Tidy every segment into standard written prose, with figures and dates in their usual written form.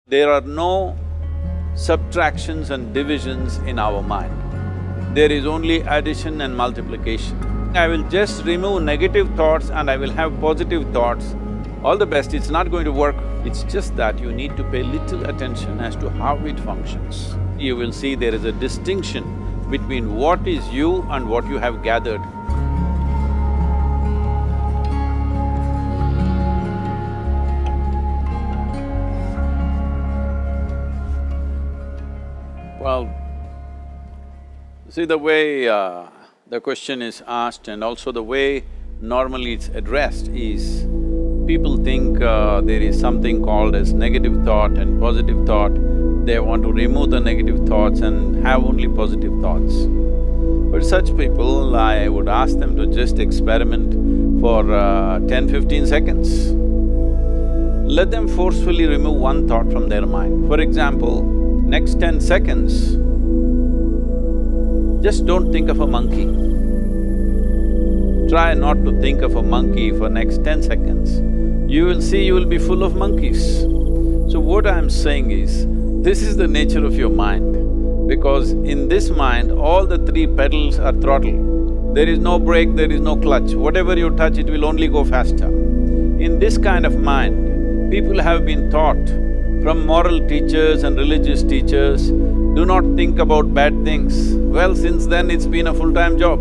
There are no subtractions and divisions in our mind. There is only addition and multiplication. I will just remove negative thoughts and I will have positive thoughts. All the best, it's not going to work. It's just that you need to pay little attention as to how it functions. You will see there is a distinction between what is you and what you have gathered. Well, see the way the question is asked and also the way normally it's addressed is, people think there is something called as negative thought and positive thought. They want to remove the negative thoughts and have only positive thoughts. But such people, I would ask them to just experiment for 10-15 seconds. Let them forcefully remove one thought from their mind. For example, next 10 seconds, just don't think of a monkey. Try not to think of a monkey for next 10 seconds. You will see you will be full of monkeys. So what I'm saying is, this is the nature of your mind, because in this mind, all the three pedals are throttle. There is no brake, there is no clutch. Whatever you touch, it will only go faster. In this kind of mind, people have been taught from moral teachers and religious teachers, do not think about bad things. Well, since then it's been a full-time job.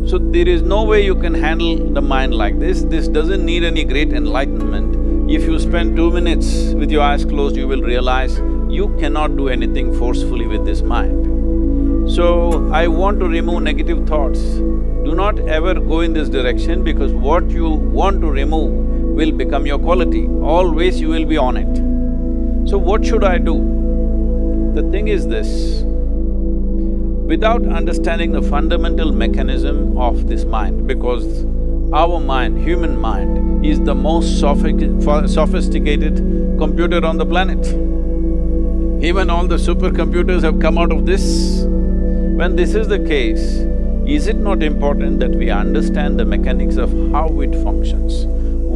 So there is no way you can handle the mind like this. This doesn't need any great enlightenment. If you spend 2 minutes with your eyes closed, you will realize you cannot do anything forcefully with this mind. So, I want to remove negative thoughts. Do not ever go in this direction, because what you want to remove will become your quality. Always you will be on it. So what should I do? The thing is this, without understanding the fundamental mechanism of this mind, because our mind, human mind, is the most sophisticated computer on the planet. Even all the supercomputers have come out of this. When this is the case, is it not important that we understand the mechanics of how it functions?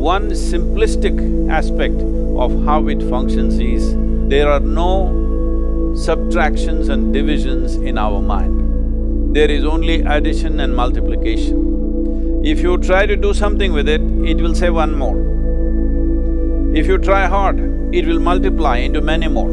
One simplistic aspect of how it functions is, there are no subtractions and divisions in our mind. There is only addition and multiplication. If you try to do something with it, it will say one more. If you try hard, it will multiply into many more.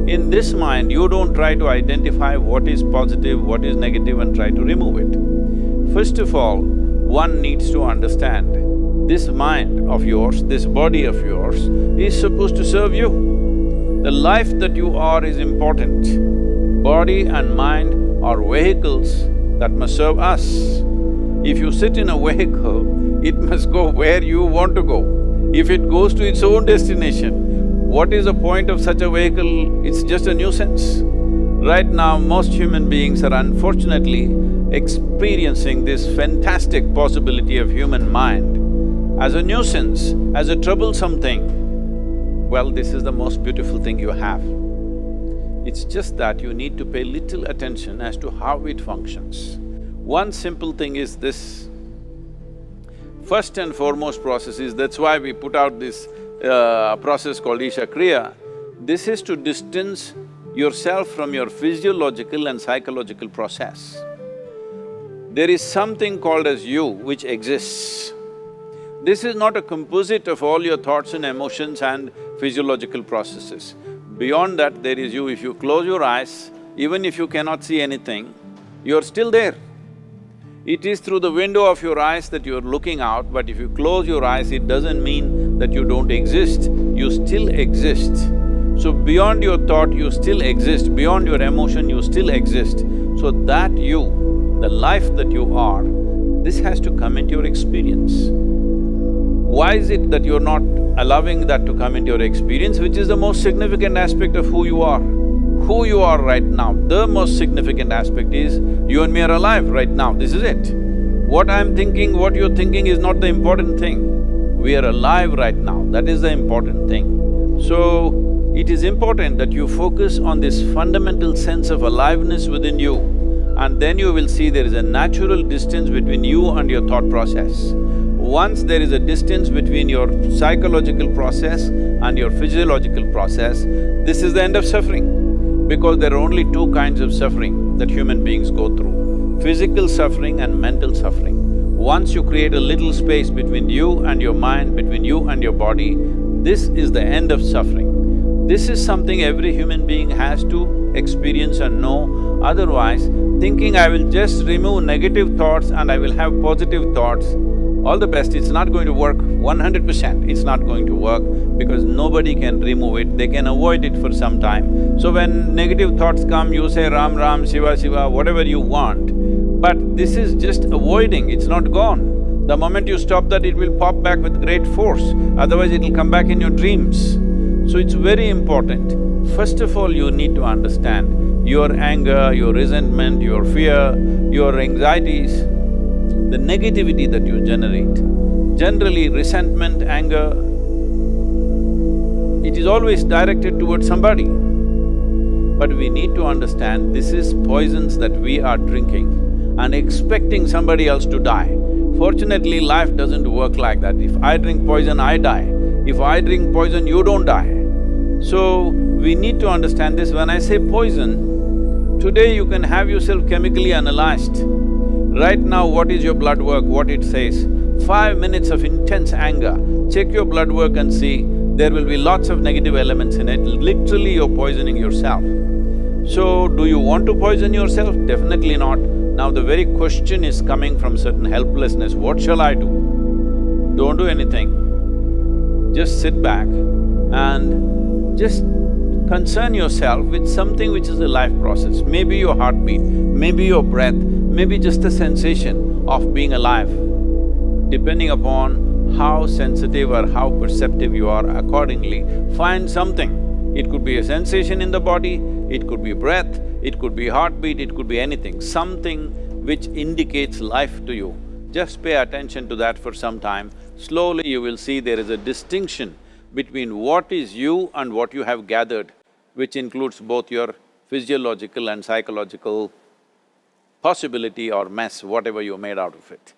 In this mind, you don't try to identify what is positive, what is negative and try to remove it. First of all, one needs to understand, this mind of yours, this body of yours is supposed to serve you. The life that you are is important. Body and mind are vehicles that must serve us. If you sit in a vehicle, it must go where you want to go. If it goes to its own destination, what is the point of such a vehicle? It's just a nuisance. Right now, most human beings are unfortunately experiencing this fantastic possibility of human mind as a nuisance, as a troublesome thing. Well, this is the most beautiful thing you have. It's just that you need to pay little attention as to how it functions. One simple thing is this. First and foremost process is, that's why we put out this process called Isha Kriya. This is to distance yourself from your physiological and psychological process. There is something called as you which exists. This is not a composite of all your thoughts and emotions and physiological processes. Beyond that, there is you. If you close your eyes, even if you cannot see anything, you're still there. It is through the window of your eyes that you're looking out, but if you close your eyes, it doesn't mean that you don't exist, you still exist. So beyond your thought, you still exist, beyond your emotion, you still exist. So that you, the life that you are, this has to come into your experience. Why is it that you're not allowing that to come into your experience, which is the most significant aspect of who you are? Who you are right now, the most significant aspect is, you and me are alive right now, this is it. What I'm thinking, what you're thinking is not the important thing. We are alive right now, that is the important thing. So, it is important that you focus on this fundamental sense of aliveness within you, and then you will see there is a natural distance between you and your thought process. Once there is a distance between your psychological process and your physiological process, this is the end of suffering. Because there are only two kinds of suffering that human beings go through: physical suffering and mental suffering. Once you create a little space between you and your mind, between you and your body, this is the end of suffering. This is something every human being has to experience and know. Otherwise, thinking I will just remove negative thoughts and I will have positive thoughts, all the best, it's not going to work 100%, it's not going to work because nobody can remove it, they can avoid it for some time. So when negative thoughts come, you say Ram Ram, Shiva Shiva, whatever you want, but this is just avoiding, it's not gone. The moment you stop that, it will pop back with great force, otherwise it will come back in your dreams. So it's very important. First of all, you need to understand your anger, your resentment, your fear, your anxieties, the negativity that you generate. Generally, resentment, anger, it is always directed towards somebody. But we need to understand this is poisons that we are drinking and expecting somebody else to die. Fortunately, life doesn't work like that. If I drink poison, I die. If I drink poison, you don't die. So, we need to understand this. When I say poison, today you can have yourself chemically analyzed. Right now, what is your blood work, what it says? 5 minutes of intense anger, check your blood work and see, there will be lots of negative elements in it, literally you're poisoning yourself. So, do you want to poison yourself? Definitely not. Now the very question is coming from certain helplessness, what shall I do? Don't do anything, just sit back and just concern yourself with something which is a life process. Maybe your heartbeat, maybe your breath, maybe just the sensation of being alive. Depending upon how sensitive or how perceptive you are, accordingly, find something. It could be a sensation in the body, it could be breath, it could be heartbeat, it could be anything, something which indicates life to you. Just pay attention to that for some time. Slowly you will see there is a distinction between what is you and what you have gathered, which includes both your physiological and psychological possibility or mess, whatever you made out of it.